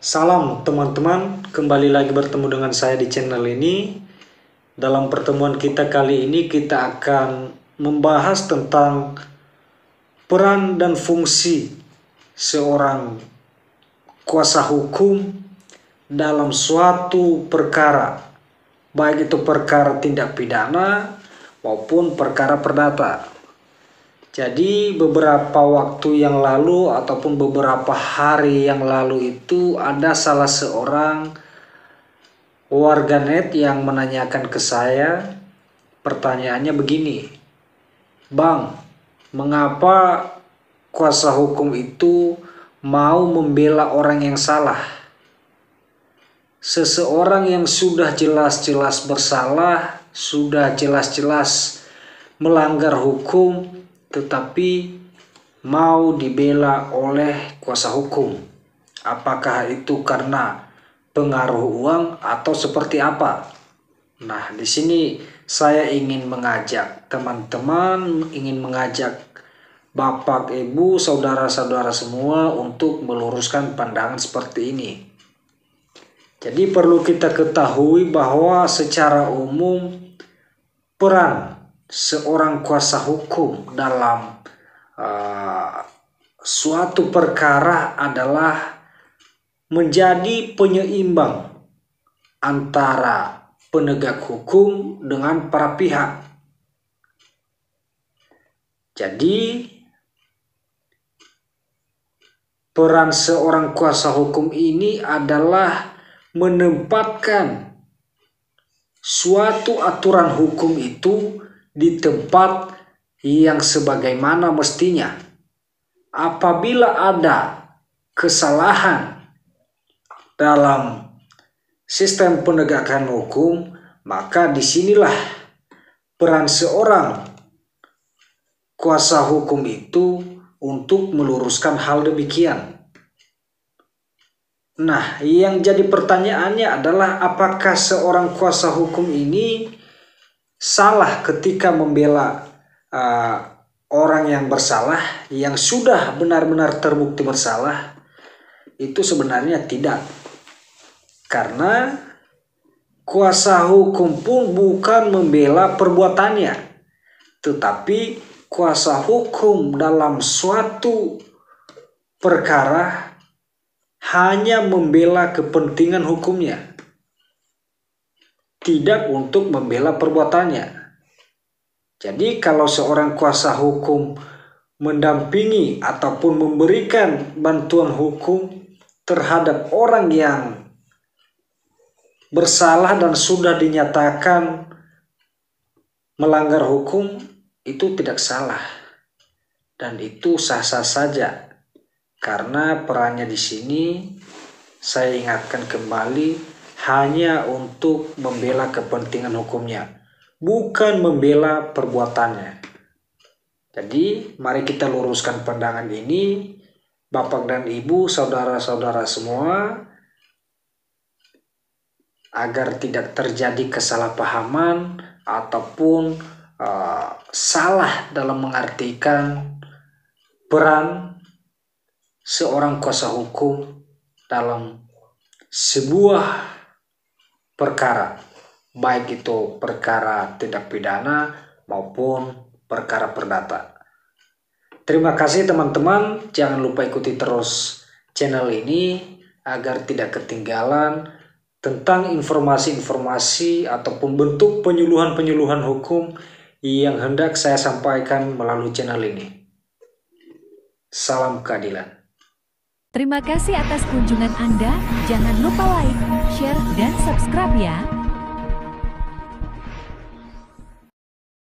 Salam teman-teman, kembali lagi bertemu dengan saya di channel ini. Dalam pertemuan kita kali ini kita akan membahas tentang peran dan fungsi seorang kuasa hukum dalam suatu perkara, baik itu perkara tindak pidana maupun perkara perdata. Jadi beberapa waktu yang lalu ataupun beberapa hari yang lalu itu ada salah seorang warganet yang menanyakan ke saya. Pertanyaannya begini, "Bang, mengapa kuasa hukum itu mau membela orang yang salah? Seseorang yang sudah jelas-jelas bersalah, sudah jelas-jelas melanggar hukum, tetapi mau dibela oleh kuasa hukum. Apakah itu karena pengaruh uang atau seperti apa?" Nah, di sini saya ingin mengajak teman-teman, ingin mengajak Bapak, Ibu, saudara-saudara semua untuk meluruskan pandangan seperti ini. Jadi perlu kita ketahui bahwa secara umum peran seorang kuasa hukum dalam suatu perkara adalah menjadi penyeimbang antara penegak hukum dengan para pihak. Jadi peran seorang kuasa hukum ini adalah menempatkan suatu aturan hukum itu di tempat yang sebagaimana mestinya. Apabila ada kesalahan dalam sistem penegakan hukum, maka disinilah peran seorang kuasa hukum itu untuk meluruskan hal demikian. Nah, yang jadi pertanyaannya adalah apakah seorang kuasa hukum ini salah ketika membela orang yang bersalah, yang sudah benar-benar terbukti bersalah? Itu sebenarnya tidak. Karena kuasa hukum pun bukan membela perbuatannya, tetapi kuasa hukum dalam suatu perkara hanya membela kepentingan hukumnya, tidak untuk membela perbuatannya. Jadi kalau seorang kuasa hukum mendampingi ataupun memberikan bantuan hukum terhadap orang yang bersalah dan sudah dinyatakan melanggar hukum, itu tidak salah dan itu sah-sah saja. Karena perannya di sini saya ingatkan kembali hanya untuk membela kepentingan hukumnya, bukan membela perbuatannya. Jadi mari kita luruskan pandangan ini, Bapak dan Ibu, saudara-saudara semua, agar tidak terjadi kesalahpahaman ataupun salah dalam mengartikan peran seorang kuasa hukum dalam sebuah perkara, baik itu perkara tindak pidana maupun perkara perdata. Terima kasih teman-teman, jangan lupa ikuti terus channel ini agar tidak ketinggalan tentang informasi-informasi ataupun bentuk penyuluhan-penyuluhan hukum yang hendak saya sampaikan melalui channel ini. Salam keadilan. Terima kasih atas kunjungan Anda. Jangan lupa like, share, dan subscribe ya.